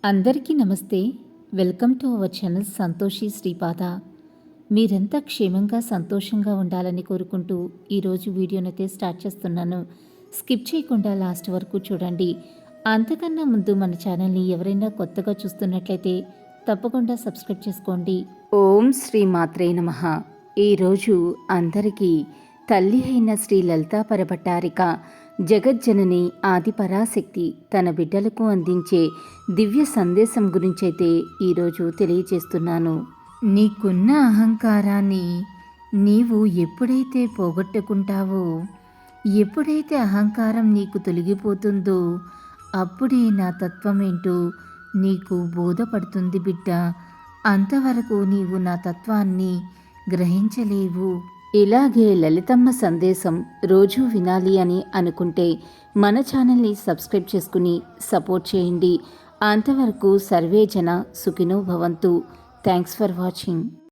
అందరికీ నమస్తే. Welcome to our channel Santoshi Sripada. మీరంతా క్షేమంగా సంతోషంగా ఉండాలని కోరుకుంటూ ఈరోజు వీడియోనైతే స్టార్ట్ చేస్తున్నాను. స్కిప్ చేయకుండా లాస్ట్ వరకు చూడండి. అంతకన్నా ముందు మన ఛానల్ని ఎవరైనా కొత్తగా చూస్తున్నట్లయితే తప్పకుండా సబ్స్క్రైబ్ చేసుకోండి. ఓం శ్రీ మాత్రే నమః. ఈరోజు అందరికీ తల్లి అయిన శ్రీ లలితా పరభట్టారిక జగజ్జనని ఆదిపరాశక్తి తన బిడ్డలకు అందించే దివ్య సందేశం గురించైతే ఈరోజు తెలియజేస్తున్నాను. నీకున్న అహంకారాన్ని నీవు ఎప్పుడైతే పోగొట్టుకుంటావో, ఎప్పుడైతే అహంకారం నీకు తొలగిపోతుందో అప్పుడే నా తత్వమేంటో నీకు బోధపడుతుంది బిడ్డ. అంతవరకు నీవు నా తత్వాన్ని గ్రహించలేవు. ఇలాగే లలితమ్మ సందేశం రోజూ వినాలి అని అనుకుంటే మన ఛానల్ని సబ్స్క్రైబ్ చేసుకుని సపోర్ట్ చేయండి. అంతవరకు సర్వే జన సుఖినో భవంతు. Thanks for watching.